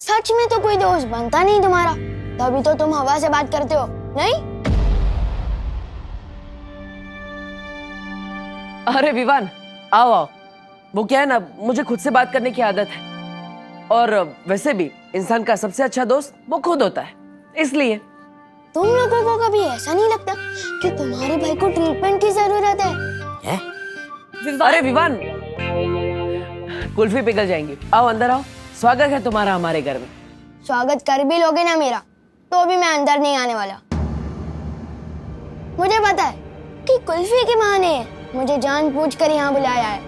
सच में तो कोई दोस्त बनता नहीं तुम्हारा, तभी तो तुम हवा से बात करते हो, नहीं? अरे विवान, आओ आओ। वो क्या है ना, मुझे खुद से बात करने की आदत है, और वैसे भी इंसान का सबसे अच्छा दोस्त वो खुद होता है, इसलिए। तुम लोगों को कभी ऐसा नहीं लगता कि तुम्हारे भाई को ट्रीटमेंट की जरूरत है? अरे विवान, कुल्फी पिघल जाएंगी, आओ अंदर आओ। स्वागत है तुम्हारा हमारे घर में। स्वागत कर भी लोगे ना मेरा, तो भी मैं अंदर नहीं आने वाला। मुझे पता है कि कुल्फी के बहाने मुझे जानबूझकर यहाँ बुलाया है।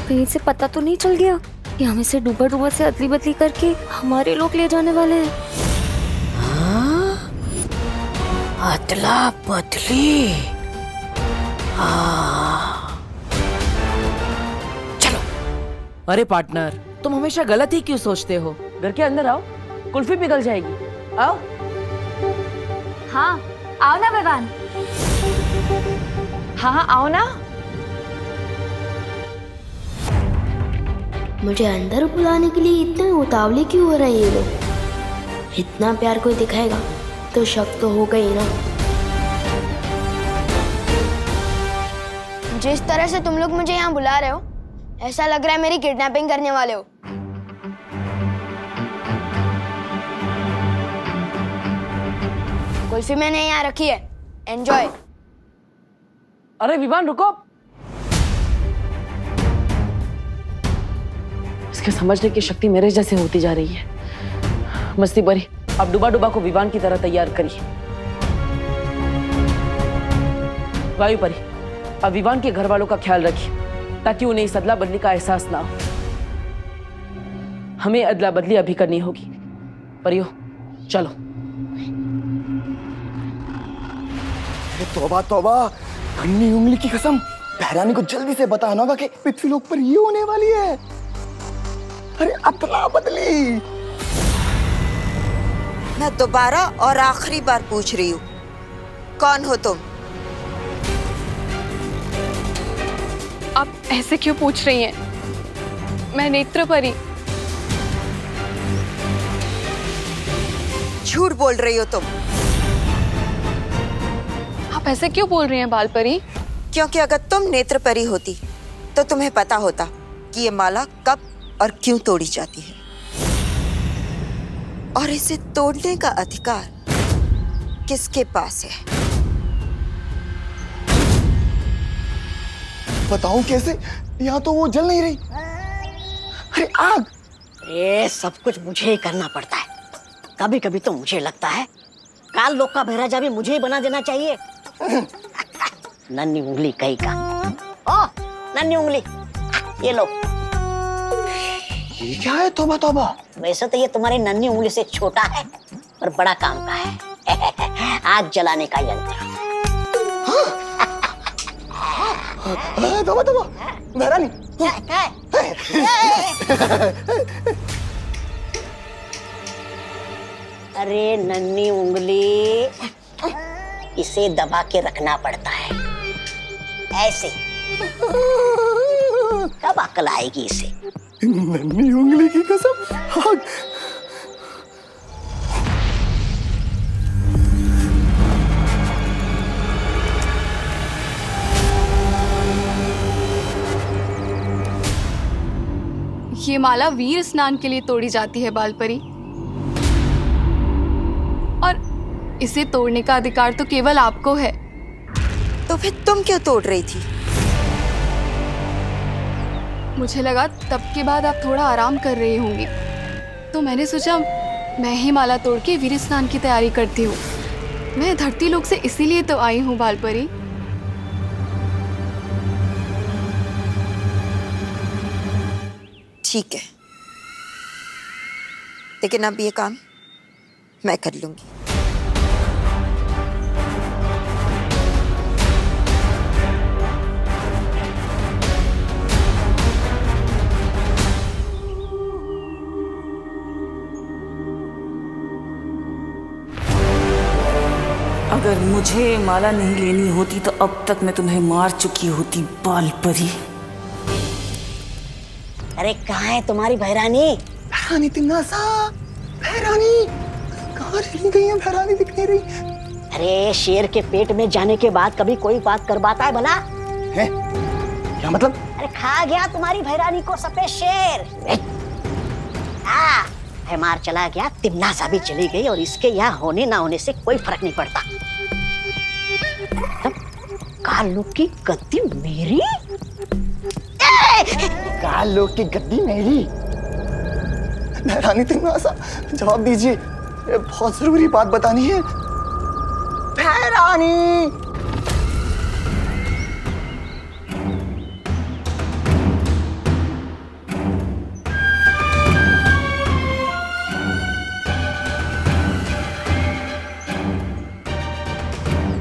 कहीं से पता तो नहीं चल गया कि हमें से डूबा डूबा से अदली बदली करके हमारे लोग ले जाने वाले हैं। अदला बदली। चलो। अरे पार्टनर, तुम हमेशा गलत ही क्यों सोचते हो? घर के अंदर आओ, कुल्फी पिघल जाएगी, आओ। हाँ आओ ना विवान। हाँ आओ ना। मुझे अंदर बुलाने के लिए इतने उतावले क्यों हो रहे हैं ये लोग? इतना प्यार कोई दिखाएगा तो शक तो होगा ही ना। जिस तरह से तुम लोग मुझे यहाँ बुला रहे हो, ऐसा लग रहा है मेरी किडनैपिंग करने वाले हो। कुल्फी मैंने यहाँ रखी है, एंजॉय। अरे विवान रुको, इसके समझने की शक्ति मेरे जैसे होती जा रही है। मस्ती बरी, अब डुबा डुबा को विवान की तरह तैयार करिए। वायु परी, अब विवान के घर वालों का ख्याल रखिए, ताकि उन्हें इस अदला बदली का एहसास ना हो। हमें अदला बदली अभी करनी होगी। परियो, चलो। तौबा तौबा, अन्नी उंगली की कसम, बहरानी को जल्दी से बताना होगा कि पृथ्वी लोक पर ये होने वाली है। अरे अदला बदली। मैं दोबारा और आखिरी बार पूछ रही हूँ, कौन हो तुम? आप ऐसे क्यों पूछ रही हैं? मैं नेत्र परी। झूठ बोल रही हो तुम। आप ऐसे क्यों बोल रही हैं बाल परी? क्योंकि अगर तुम नेत्र परी होती तो तुम्हें पता होता कि ये माला कब और क्यों तोड़ी जाती है, और इसे तोड़ने का अधिकार किसके पास है। बताऊं कैसे? यहाँ तो वो जल नहीं रही। अरे आग। ये सब कुछ मुझे ही करना पड़ता है। कभी कभी तो मुझे लगता है काल लोक का महाराजा भी मुझे ही बना देना चाहिए। नन्ही उंगली कहीं का। ओ नन्ही उंगली, ये लो। ये क्या है? तौबा तौबा। वैसे तो ये तुम्हारी नन्ही उंगली से छोटा है और बड़ा काम का है। आग जलाने का यंत्र। तौबा तौबा, बहरानी। अरे नन्ही उंगली, इसे दबा के रखना पड़ता है ऐसे, कब अकल आएगी इसे। नन्ही उंगली की कसम, आग। ये माला वीर स्नान के लिए तोड़ी जाती है बाल परी, और इसे तोड़ने का अधिकार तो केवल आपको है। तो फिर तुम क्यों तोड़ रही थी? मुझे लगा तब के बाद आप थोड़ा आराम कर रही होंगी, तो मैंने सोचा मैं ही माला तोड़ के वीर स्नान की तैयारी करती हूँ। मैं धरती लोक से इसीलिए तो आई हूँ बाल परी। ठीक है, लेकिन अब ये काम मैं कर लूंगी। अगर मुझे माला नहीं लेनी होती तो अब तक मैं तुम्हें मार चुकी होती, बाल परी। अरे कहाँ है तुम्हारी भैरानी? भैरानी तिन्नासा, भैरानी कहाँ चली गई है? भैरानी दिख नहीं रही अरे शेर के पेट में जाने के बाद कभी कोई बात कर पाता है भला? है? क्या मतलब? अरे खा गया तुम्हारी भैरानी को सफेद शेर। है मार चला गया, तिम्नासा भी चली गई और इसके यहाँ होने ना होने से कोई फर्क नहीं पड़ता। तब कालू की गद्दी मेरी? कालो की गद्दी मेरी? भैरानी तिन्नासा जवाब दीजिए, ये बहुत जरूरी बात बतानी है। भैरानी!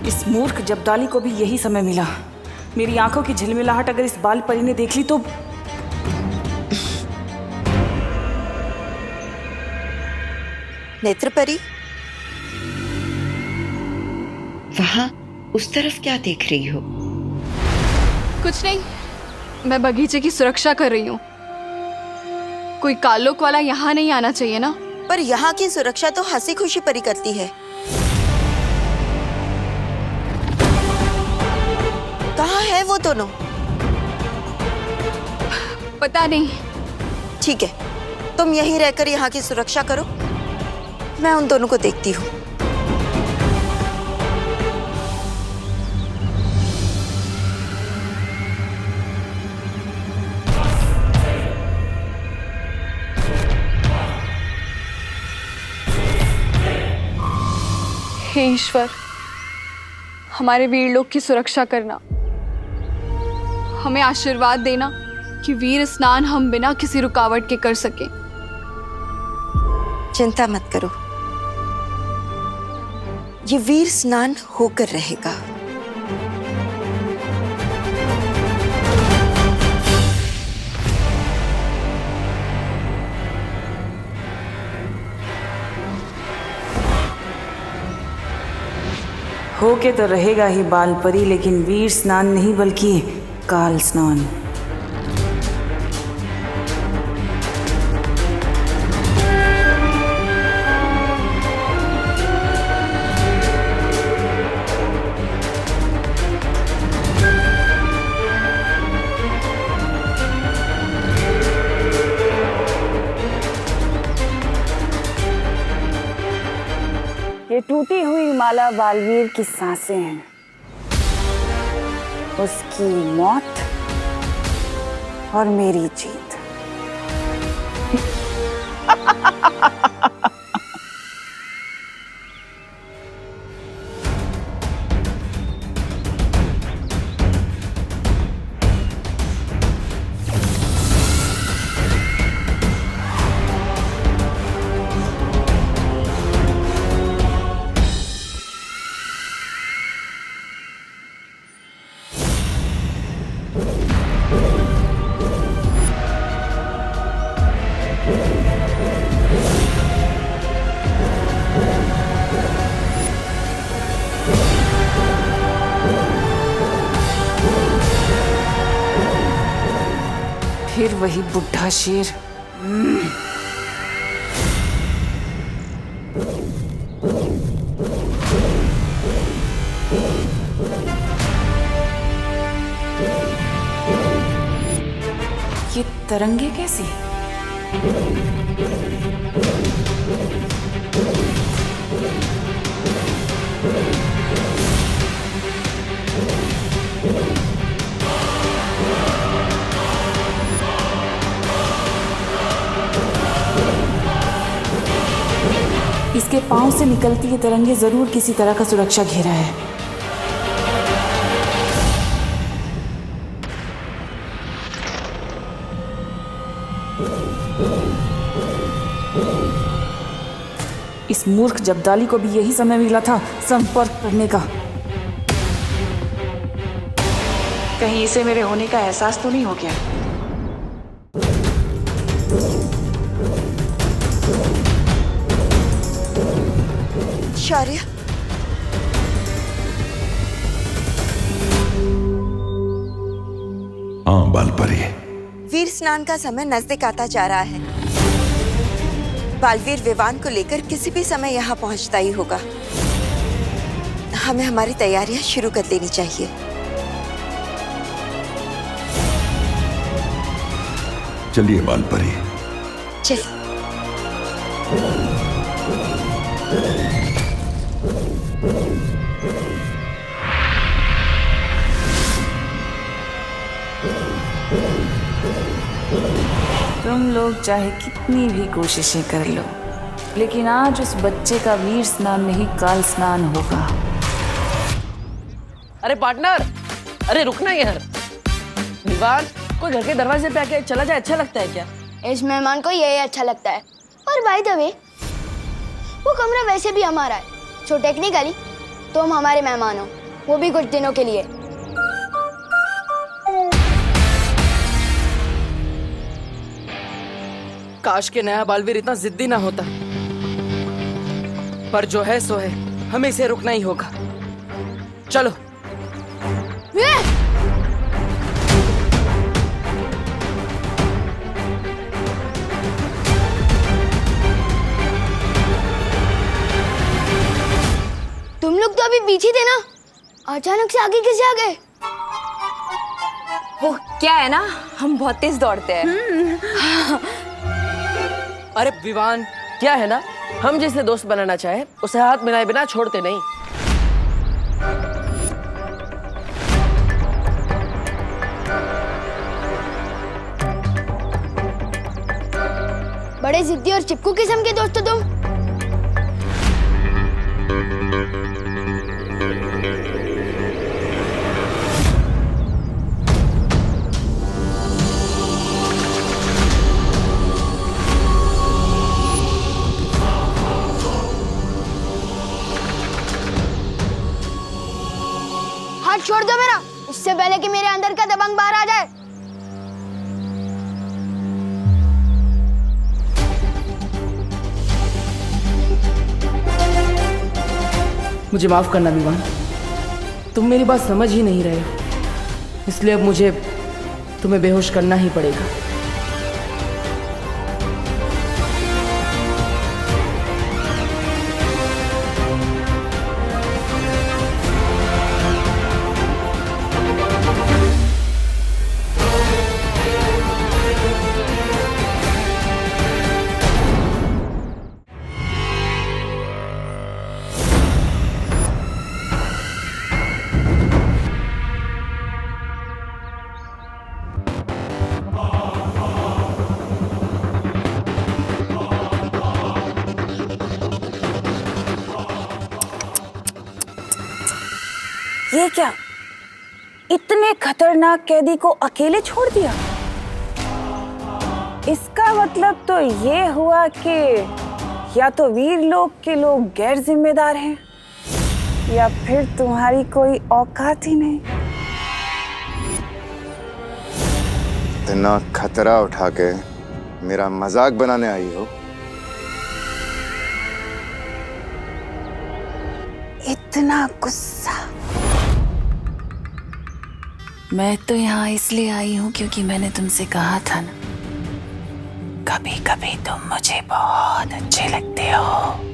इस मूर्ख जब्दाली को भी यही समय मिला। मेरी आंखों की झिलमिलाहट अगर इस बाल परी ने देख ली तो। नेत्र परी, वहां उस तरफ क्या देख रही हो? कुछ नहीं, मैं बगीचे की सुरक्षा कर रही हूँ। कोई कालोक वाला यहाँ नहीं आना चाहिए ना। पर यहाँ की सुरक्षा तो हंसी खुशी परी करती है। कहाँ है वो दोनों? पता नहीं। ठीक है, तुम यहीं रहकर यहाँ की सुरक्षा करो, मैं उन दोनों को देखती हूँ। हे ईश्वर, हमारे वीर लोग की सुरक्षा करना, हमें आशीर्वाद देना कि वीर स्नान हम बिना किसी रुकावट के कर सके। चिंता मत करो, ये वीर स्नान होकर रहेगा। होके तो रहेगा ही बाल परी, लेकिन वीर स्नान नहीं बल्कि काल स्नान। ये टूटी हुई माला बालवीर की सांसें हैं, उसकी मौत और मेरी जीत। फिर वही बुढ़ा शेर। ये तरंगे कैसी? इसके पांव से निकलती ये तरंगे जरूर किसी तरह का सुरक्षा घेरा है। इस मूर्ख जब्दाली को भी यही समय मिला था संपर्क करने का। कहीं इसे मेरे होने का एहसास तो नहीं हो गया? शौर्य, हाँ बालपरी। वीर स्नान का समय नजदीक आता जा रहा है। बालवीर विवान को लेकर किसी भी समय यहाँ पहुँचता ही होगा। हमें हमारी तैयारियां शुरू कर लेनी चाहिए। चलिए बालपरी। चल। तुम लोग चाहे कितनी भी कोशिशें कर लो, लेकिन आज उस बच्चे का वीर स्नान नहीं काल स्नान होगा। अरे पार्टनर, अरे रुकना यार। दीवान कोई घर के दरवाजे पे आके चला जाए अच्छा लगता है क्या? इस मेहमान को यही अच्छा लगता है। और बाय द वे, वो कमरा वैसे भी हमारा है, सो टेक्निकली तुम हमारे मेहमान हो, वो भी कुछ दिनों के लिए। काश के नया बालवीर इतना जिद्दी ना होता, पर जो है सो है, हमें इसे रुकना ही होगा। चलो। तुम लोग तो अभी पीछे थे ना, अचानक से आगे कैसे आ गए? वो क्या है ना, हम बहुत तेज दौड़ते हैं। अरे विवान, क्या है ना, हम जिसे दोस्त बनाना चाहे उसे हाथ मिलाए बिना छोड़ते नहीं। बड़े जिद्दी और चिपकू किस्म के दोस्त हो तुम। हाथ छोड़ दो मेरा, इससे पहले कि मेरे अंदर का दबंग बाहर आ जाए। मुझे माफ करना विवान, तुम मेरी बात समझ ही नहीं रहे हो, इसलिए अब मुझे तुम्हें बेहोश करना ही पड़ेगा। ये क्या, इतने खतरनाक कैदी को अकेले छोड़ दिया? इसका मतलब तो ये हुआ कि या तो वीर लोग के लोग गैर जिम्मेदार हैं, या फिर तुम्हारी कोई औकात ही नहीं। इतना खतरा उठा के मेरा मजाक बनाने आई हो? इतना गुस्सा? मैं तो यहाँ इसलिए आई हूँ क्योंकि मैंने तुमसे कहा था ना, कभी कभी तुम मुझे बहुत अच्छे लगते हो।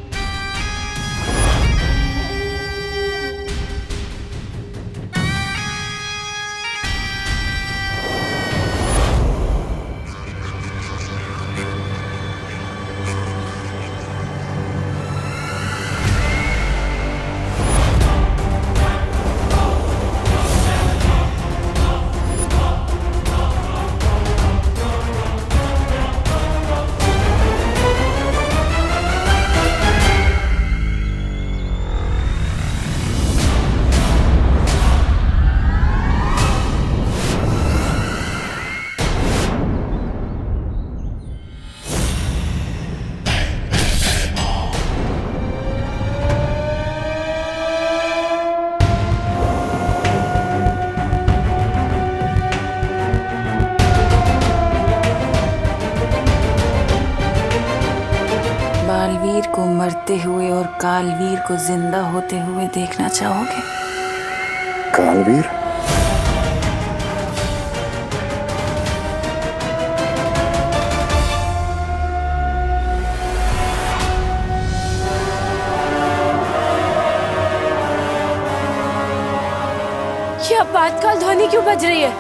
बालवीर को मरते हुए और कालवीर को जिंदा होते हुए देखना चाहोगे? कालवीर? प्रातःकाल ध्वनि क्यों बज रही है?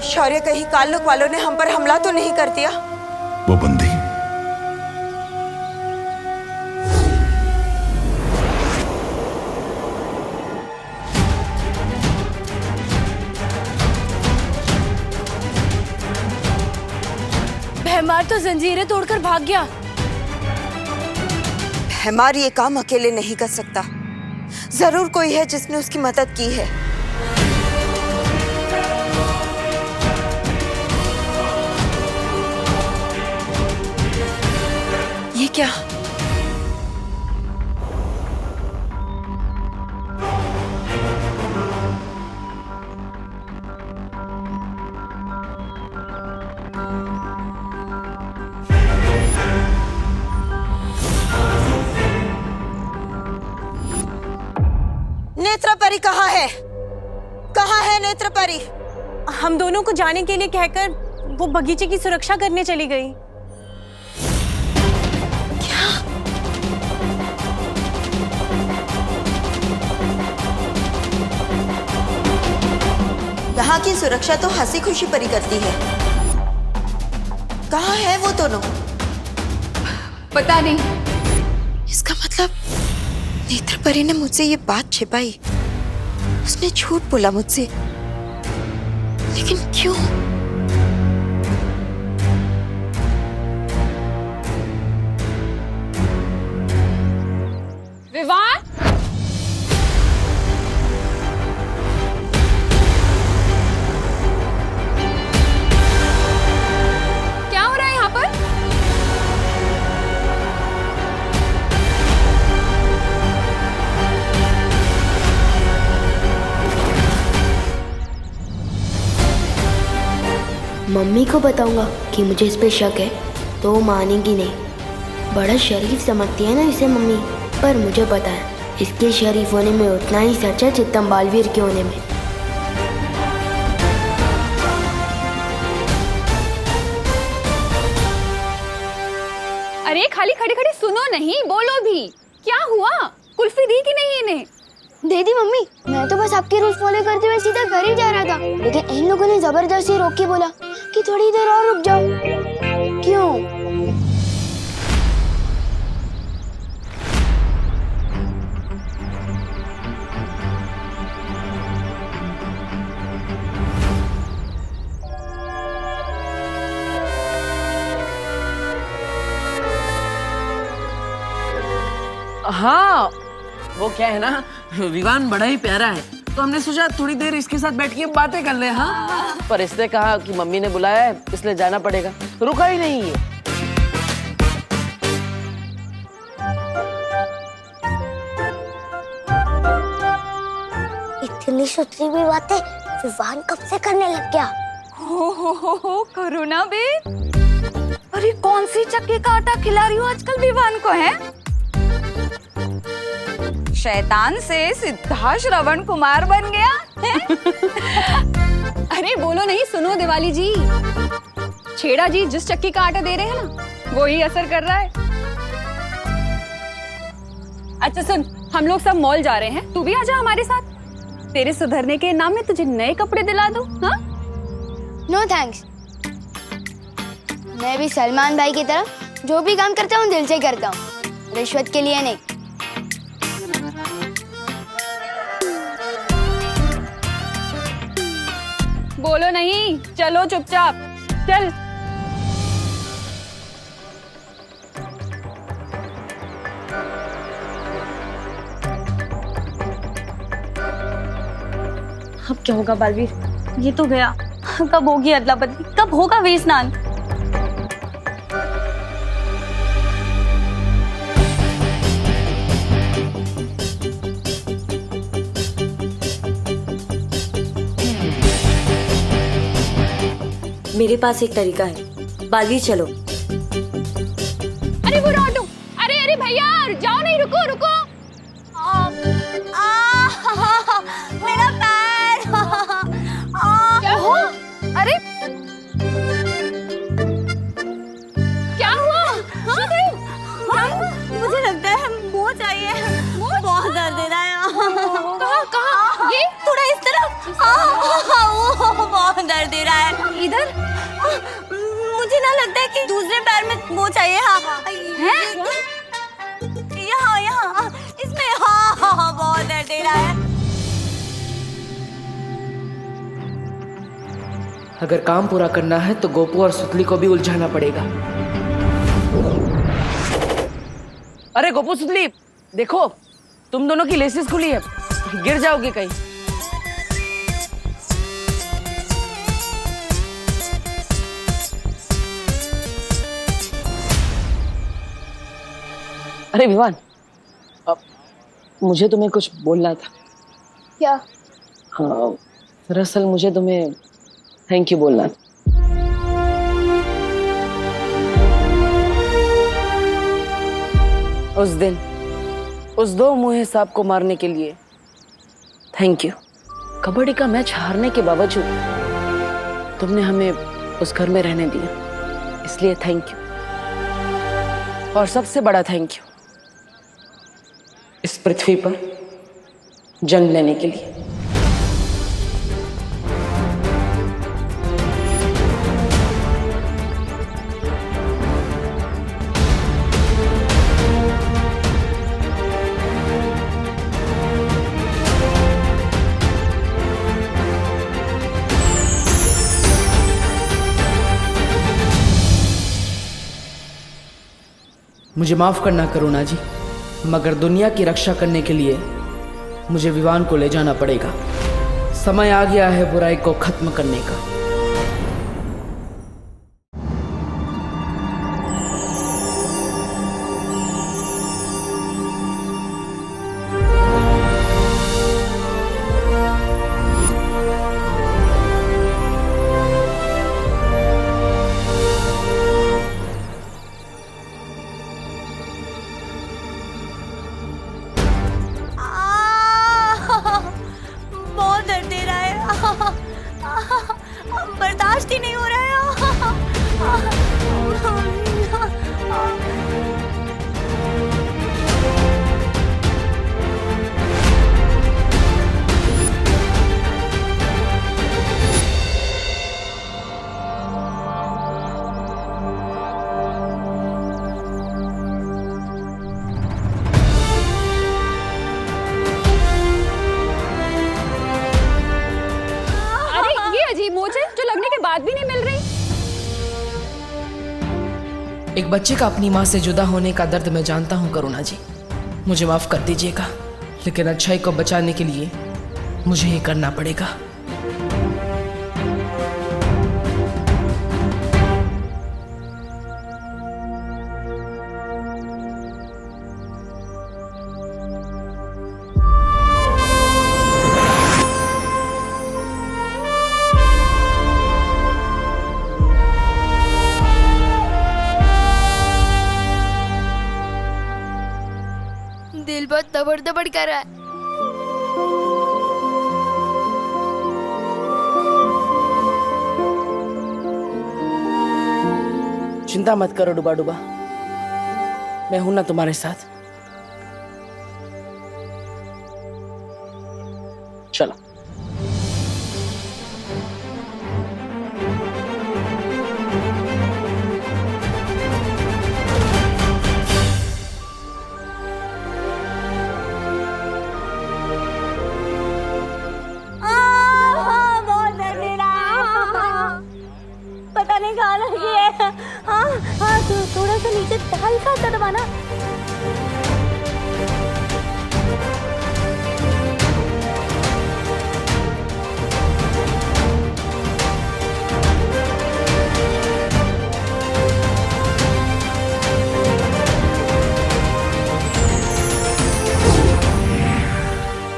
शौर्य, कहीं काल्लुक वालों ने हम पर हमला तो नहीं कर दिया? वो बंदी भैमार तो जंजीरें तोड़कर भाग गया। हमारी ये काम अकेले नहीं कर सकता। जरूर कोई है जिसने उसकी मदद की है। ये क्या? नेत्र परी कहाँ है? कहाँ है नेत्र परी? हम दोनों को जाने के लिए कहकर वो बगीचे की सुरक्षा करने चली गई। यहाँ की सुरक्षा तो हंसी खुशी परी करती है। कहाँ है वो दोनों? पता नहीं। इसका मतलब नेत्र परी ने मुझसे ये बात छिपाई। उसने झूठ बोला मुझसे, लेकिन क्यों? विवान, क्या हो रहा है यहाँ पर? मम्मी को बताऊंगा कि मुझे इस पे शक है तो वो मानेगी नहीं। बड़ा शरीफ समझती है ना इसे मम्मी, पर मुझे पता है इसके शरीफ होने में उतना ही सच है जितना बालवीर के होने में। अरे खाली खड़े खड़े सुनो नहीं, बोलो भी। क्या हुआ? कुल्फी दी कि नहीं इन्हें? दे दी मम्मी। मैं तो बस आपके रूल्स फॉलो करते हुए सीधा घर ही जा रहा था, लेकिन इन लोगों ने जबरदस्ती रोक के बोला कि थोड़ी देर और रुक जाओ। क्यों? हाँ, वो क्या है ना, विवान बड़ा ही प्यारा है, तो हमने सोचा थोड़ी देर इसके साथ बैठ के बातें कर ले। हाँ, पर इसने कहा कि मम्मी ने बुलाया है इसलिए जाना पड़ेगा, रुका ही नहीं है। इतनी सुथरी भी बातें विवान कब से करने लग गया? हो करो ना बे। अरे कौन सी चक्की का आटा खिला रही हो आजकल विवान को? है शैतान से सीधा श्रवण कुमार बन गया है? अरे बोलो नहीं, सुनो दिवाली जी, छेड़ा जी जिस चक्की का आटा दे रहे हैं ना, वो ही असर कर रहा है। अच्छा सुन, हम लोग सब मॉल जा रहे हैं, तू भी आजा हमारे साथ। तेरे सुधरने के नाम में तुझे नए कपड़े दिला दूं। हाँ? No thanks. मैं भी सलमान भाई की तरह जो भी काम करता हूँ दिल से करता हूँ, रिश्वत के लिए नहीं। बोलो नहीं, चलो चुपचाप चल। अब क्या होगा बालवीर? ये तो गया, कब होगी अदला बदली, कब होगा वीर स्नान? मेरे पास एक तरीका है, बालवीर चलो। अरे वो ऑटो, अरे अरे भैया जाओ नहीं, रुको रुको। मेरा पैर। क्या हुआ? अरे क्या हुआ? मोच आई है, बहुत दर्द दे रहा है। कहाँ कहाँ? ये थोड़ा इस तरफ। वो बहुत दर्द दे रहा है। इधर? मुझे ना लगता है कि दूसरे पैर में मोच आई है। हाँ यहाँ यहाँ इसमें। हाँ बहुत दर्द दे रहा है। अगर काम पूरा करना है तो गोपू और सुतली को भी उलझाना पड़ेगा। अरे गोपू सुतली, देखो तुम दोनों की लेसेस खुली है, गिर जाओगे कहीं। अरे विवान, अब मुझे तुम्हें कुछ बोलना था। क्या? हाँ, दरअसल मुझे तुम्हें थैंक यू बोलना था। उस दिन उस दो मुँहे सांप को मारने के लिए थैंक यू। कबड्डी का मैच हारने के बावजूद तुमने हमें उस घर में रहने दिया, इसलिए थैंक यू। और सबसे बड़ा थैंक यू इस पृथ्वी पर जन्म लेने के लिए। मुझे माफ करना करुणा जी, मगर दुनिया की रक्षा करने के लिए मुझे विवान को ले जाना पड़ेगा। समय आ गया है बुराई को खत्म करने का। बहुत दर्द दे रहा है। बर्दाश्त ही नहीं हो रहा है। मोच है जो लगने के बाद भी नहीं मिल रही। एक बच्चे का अपनी माँ से जुदा होने का दर्द मैं जानता हूँ करुणा जी, मुझे माफ कर दीजिएगा, लेकिन अच्छाई को बचाने के लिए मुझे ये करना पड़ेगा। दिल बहुत दबड़ दबड़ कर रहा है। चिंता मत करो डुबा डुबा, मैं हूं ना तुम्हारे साथ। चलो। पता नहीं कहाँ लगी है। हाँ हाँ, तो थोड़ा सा नीचे हल्का सा दबाना।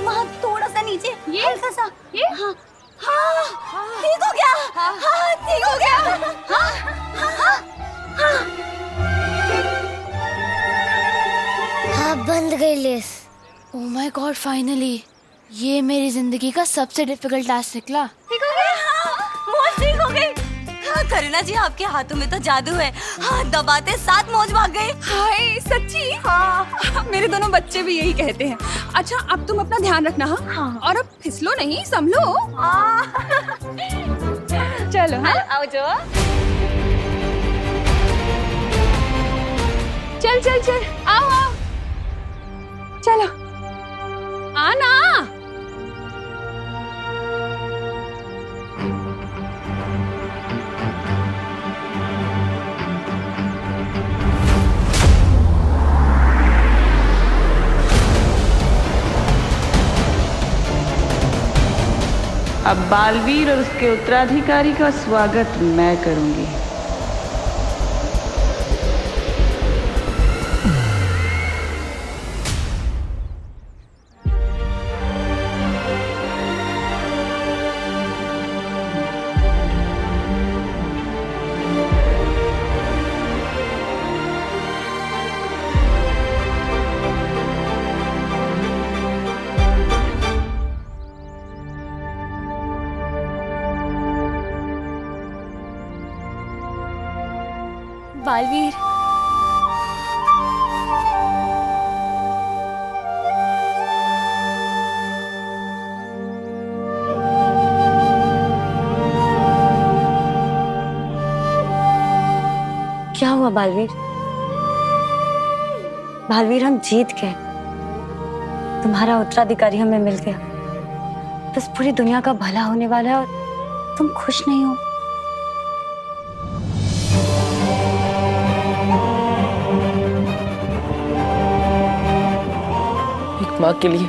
वहाँ थोड़ा सा नीचे, हल्का सा। ये हाँ हाँ, ठीक हो गया। हाँ ठीक हो गया। हाँ हाँ हाँ हाँ, बंद गई less. Oh my God, finally ये मेरी जिंदगी का सबसे डिफिकल्ट टास्क निकला। ठीक हो गई। हाँ, मौज ठीक हो गई। हाँ, करुणा जी आपके हाथों में तो जादू है। हाँ, दबाते साथ मौज भाग गई। हाय सच्ची? हाँ, मेरे दोनों बच्चे भी यही कहते हैं। अच्छा अब तुम अपना ध्यान रखना। हाँ और अब फिसलो नहीं, संभलो। चलो हाँ आओ जो। चल चल चल आओ आओ चलो आना। अब बालवीर और उसके उत्तराधिकारी का स्वागत मैं करूंगी। बालवीर, क्या हुआ बालवीर? बालवीर हम जीत गए, तुम्हारा उत्तराधिकारी हमें मिल गया। बस पूरी दुनिया का भला होने वाला है और तुम खुश नहीं हो। एक माँ के लिए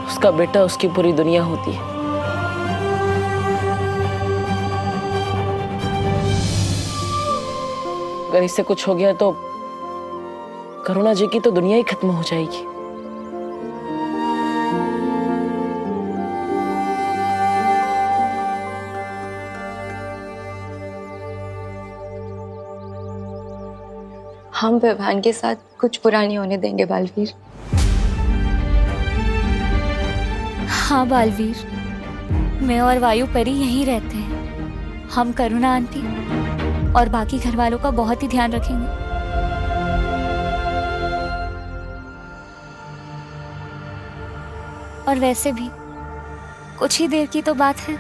उसका बेटा उसकी पूरी दुनिया होती है। अगर इससे कुछ हो गया तो करुणा जी की तो दुनिया ही खत्म हो जाएगी। हम विवान के साथ कुछ बुरा नहीं होने देंगे बालवीर। हाँ बालवीर, मैं और वायु परी यहीं रहते हैं। हम करुणा आंटी और बाकी घर वालों का बहुत ही ध्यान रखेंगे। और वैसे भी कुछ ही देर की तो बात है।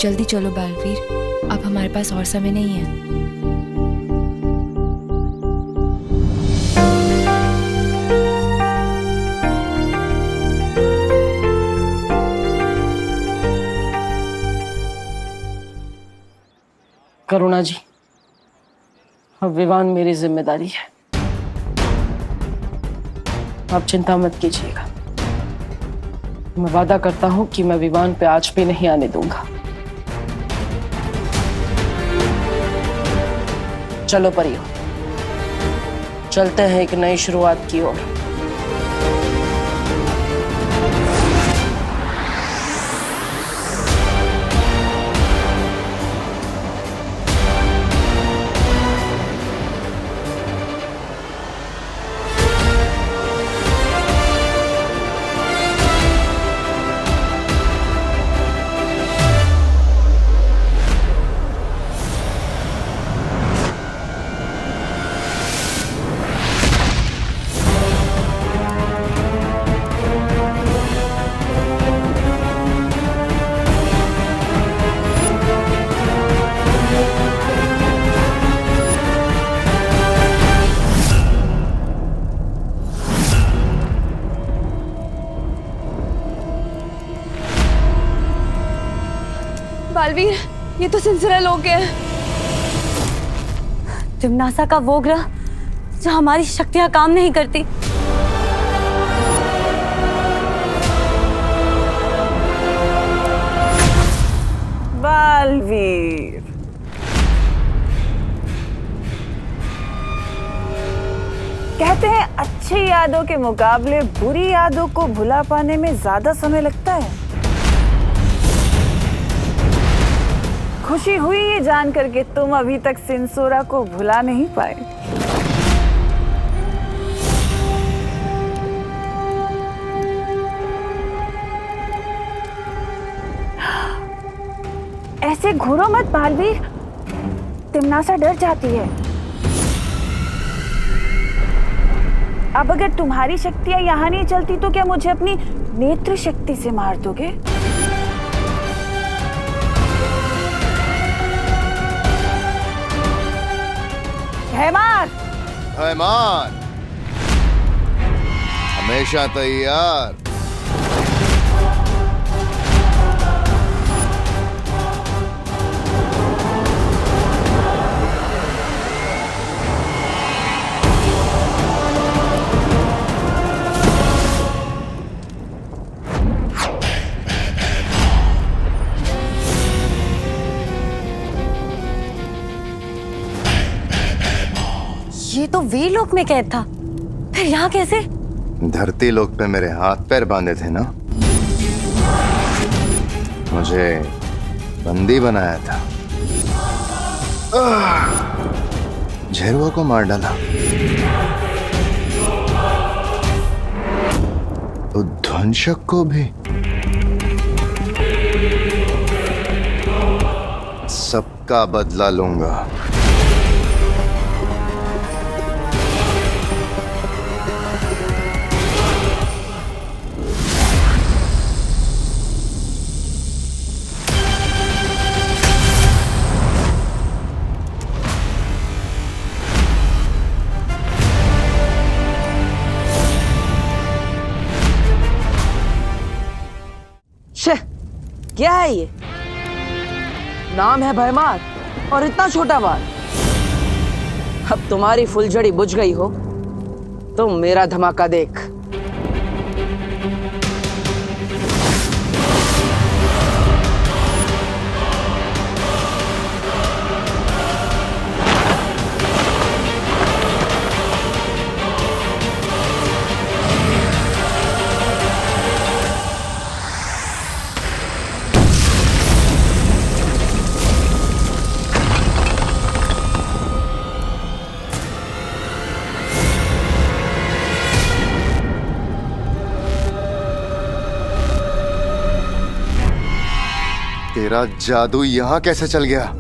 जल्दी चलो बालवीर, अब हमारे पास और समय नहीं है। करुणा जी, अब विवान मेरी जिम्मेदारी है। आप चिंता मत कीजिएगा। मैं वादा करता हूं कि मैं विवान पे आज भी नहीं आने दूंगा। चलो परियो, चलते हैं एक नई शुरुआत की ओर। बालवीर, ये तो सिलसिला लोग हैं। तिमनासा का वो ग्रह जो हमारी शक्तियां काम नहीं करती। बालवीर, कहते हैं अच्छी यादों के मुकाबले बुरी यादों को भुला पाने में ज्यादा समय लगता है। खुशी हुई ये जानकर के तुम अभी तक सिंसोरा को भुला नहीं पाए। ऐसे घूरो मत बालवीर, तिमनासा डर जाती है। अब अगर तुम्हारी शक्तियां यहाँ नहीं चलती तो क्या मुझे अपनी नेत्र शक्ति से मार दोगे? हैमान! हैमान! हमेशा तैयार। ये तो वीरलोक में कैद था, फिर यहाँ कैसे? धरती लोक पे मेरे हाथ पैर बांधे थे ना, मुझे बंदी बनाया था, झेरुआ को मार डाला, तो ध्वंसक को भी। सबका बदला लूंगा। क्या है ये? नाम है भयमार और इतना छोटा बाल। अब तुम्हारी फुलझड़ी बुझ गई हो तो मेरा धमाका देख। तेरा जादू यहां कैसे चल गया?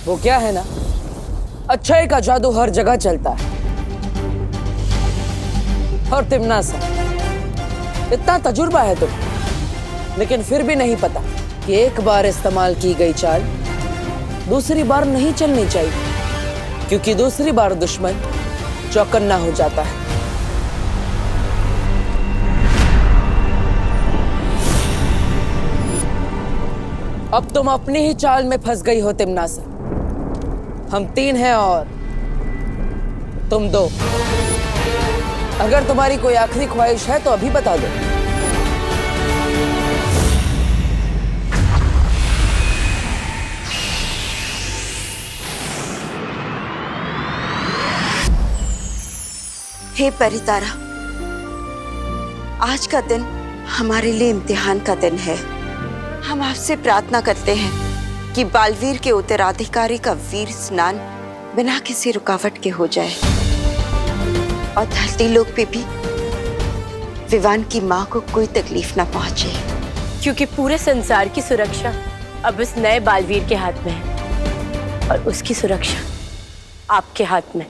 वो क्या है ना, अच्छाई का जादू हर जगह चलता है। और तिमनासा, इतना तजुर्बा है तुम, लेकिन फिर भी नहीं पता कि एक बार इस्तेमाल की गई चाल दूसरी बार नहीं चलनी चाहिए, क्योंकि दूसरी बार दुश्मन चौकन्ना हो जाता है। अब तुम अपनी ही चाल में फंस गई हो तिमनासा। हम 3 हैं और तुम 2। अगर तुम्हारी कोई आखिरी ख्वाहिश है तो अभी बता दो। हे परितारा, आज का दिन हमारे लिए इम्तिहान का दिन है। हम आपसे प्रार्थना करते हैं कि बालवीर के उत्तराधिकारी का वीर स्नान बिना किसी रुकावट के हो जाए और धरती लोक पे भी विवान की माँ को कोई तकलीफ ना पहुंचे, क्योंकि पूरे संसार की सुरक्षा अब इस नए बालवीर के हाथ में है और उसकी सुरक्षा आपके हाथ में।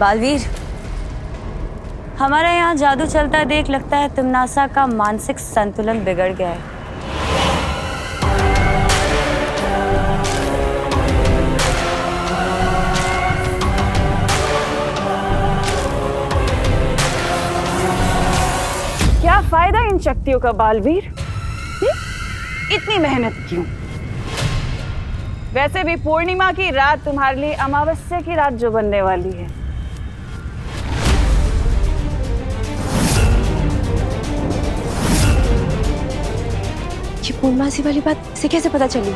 बालवीर, हमारे यहाँ जादू चलता देख लगता है तुमनासा का मानसिक संतुलन बिगड़ गया है। क्या फायदा इन शक्तियों का बालवीर? इतनी मेहनत क्यों? वैसे भी पूर्णिमा की रात तुम्हारे लिए अमावस्या की रात जो बनने वाली है। ये पूर्णमासी वाली बात इसे कैसे पता चली?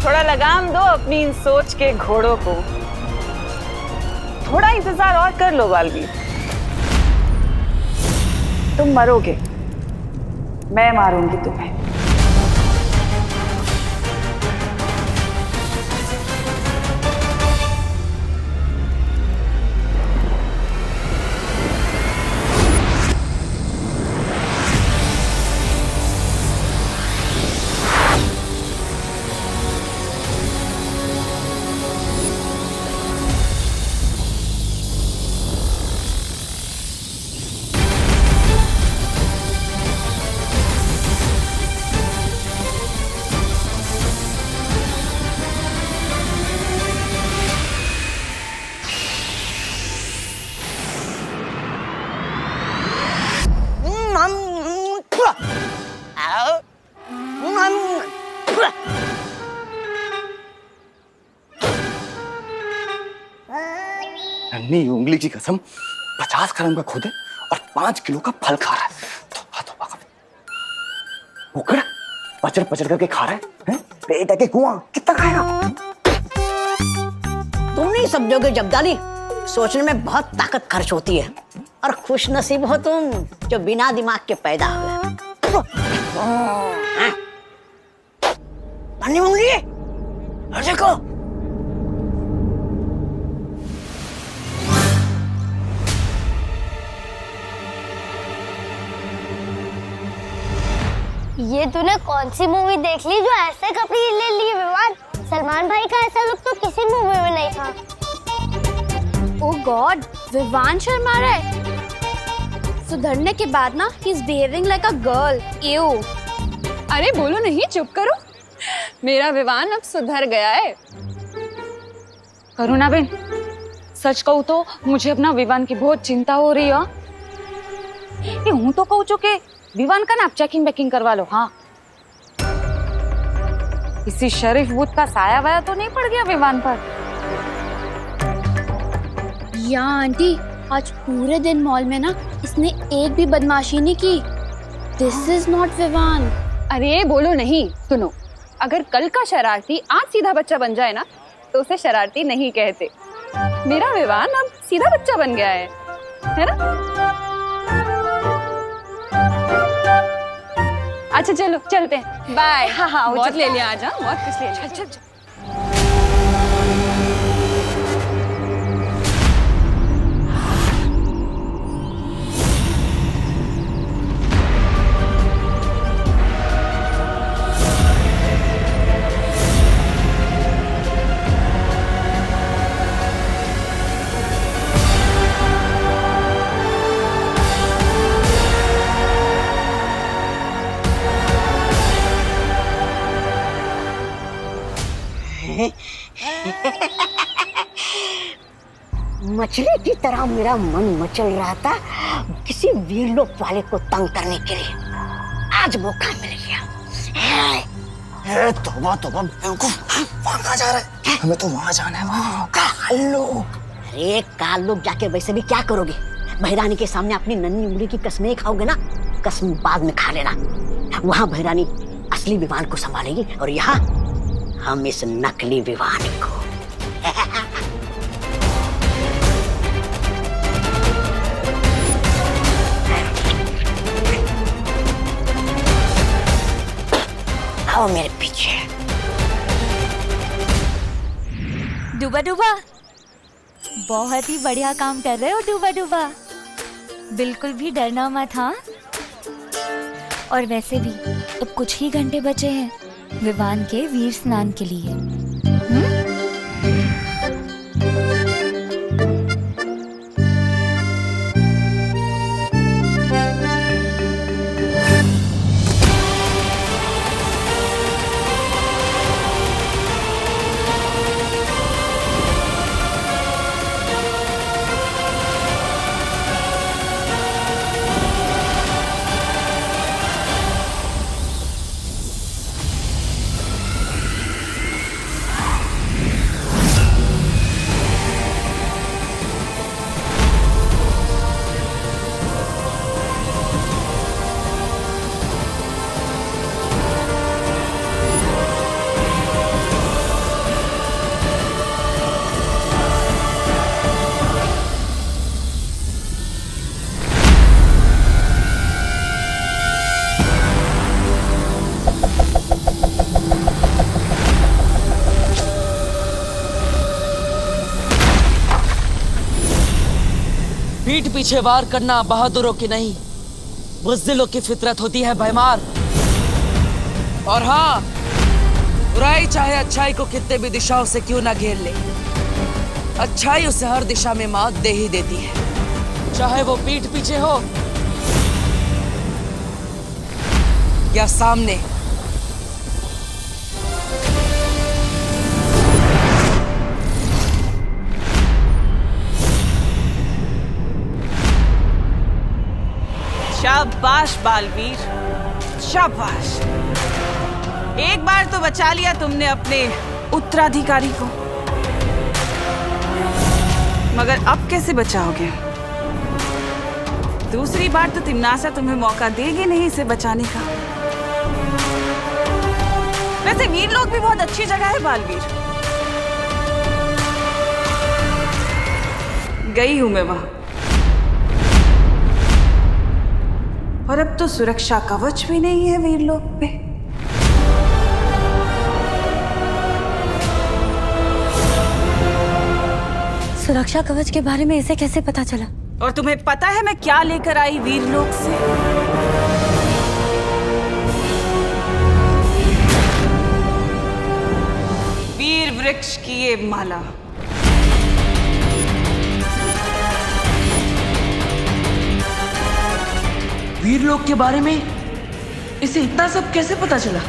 थोड़ा लगाम दो अपनी इन सोच के घोड़ों को। थोड़ा इंतजार और कर लो बालवीर। तुम मरोगे, मैं मारूंगी तुम्हें। नन्ही उंगली की कसम, 50 ग्राम का खुद है और 5 किलो का फल खा रहा है। उकड़ पचड़ पचड़ करके खा रहा है? पेट है के कुआं, कितना खाएगा? तुम नहीं समझोगे जब्दाली, सोचने में बहुत ताकत खर्च होती है और खुश नसीब हो तुम जो बिना दिमाग के पैदा हुए। नन्ही उंगली, देखो ये तूने कौन सी मूवी देख ली जो ऐसे कपड़े ले लिए विवान? सलमान भाई का ऐसा लुक तो किसी मूवी में नहीं था। ओह गॉड, विवान शर्मा रहा है। सुधरने के बाद ना he is behaving like a girl. You. अरे बोलो नहीं, चुप करो। मेरा विवान अब सुधर गया है। करुणा बेन, सच कहूँ तो मुझे अपना विवान की बहुत चिंता हो रही है। ये हूँ तो कहूँ चुके विवान का ना चेकिंग बैकिंग करवा लो। हाँ, इसी शरीफ बूथ का साया वाया तो नहीं पड़ गया विवान पर? या आंटी, आज पूरे दिन मॉल में ना इसने एक भी बदमाशी नहीं की। This is not Vivaan. अरे बोलो नहीं, सुनो, अगर कल का शरारती आज सीधा बच्चा बन जाए ना तो उसे शरारती नहीं कहते। मेरा विवान अब सीधा बच्चा बन गया है ना? अच्छा चलो चलते हैं, बाय। हाँ, बहुत ले लिया आज, बहुत कुछ ले लिया। चल। मछली की तरह मेरा मन मचल रहा था किसी वीरलोक वाले को तंग करने के लिए। आज मौका मिल गया। तोबा तोबा, वहाँ कहाँ जा रहा है? हमें तो वहाँ जाना है। वहाँ कालो। अरे कालो जाके वैसे भी क्या करोगे? भैरानी के सामने अपनी नन्ही उंगली की कसमें खाओगे ना, कसम बाद में खा लेना। वहाँ भैरानी असली विवान को संभालेगी और यहाँ हम इस नकली विवान को। आओ मेरे पीछे। डूबा डूबा, बहुत ही बढ़िया काम कर रहे हो डूबा डूबा। बिल्कुल भी डरना मत। हाँ, और वैसे भी अब कुछ ही घंटे बचे हैं विवान के वीर स्नान के लिए। पीठ पीछे वार करना बहादुरों की नहीं, बुज़दिलों की फितरत होती है भयमार। और हाँ, बुराई चाहे अच्छाई को कितने भी दिशाओं से क्यों ना घेर ले, अच्छाई उसे हर दिशा में मात दे ही देती है, चाहे वो पीठ पीछे हो या सामने। शाबाश बालवीर, शाबाश। एक बार तो बचा लिया तुमने अपने उत्तराधिकारी को, मगर अब कैसे बचाओगे? दूसरी बार तो तिम्नासा तुम्हें मौका देगी नहीं इसे बचाने का। वैसे वीर लोग भी बहुत अच्छी जगह है बालवीर, गई हूं मैं वहां। और अब तो सुरक्षा कवच भी नहीं है वीर लोग पे। सुरक्षा कवच के बारे में इसे कैसे पता चला? और तुम्हें पता है मैं क्या लेकर आई वीर लोग से? वीर वृक्ष की ये माला। वीर लोग के बारे में इसे इतना सब कैसे पता चला?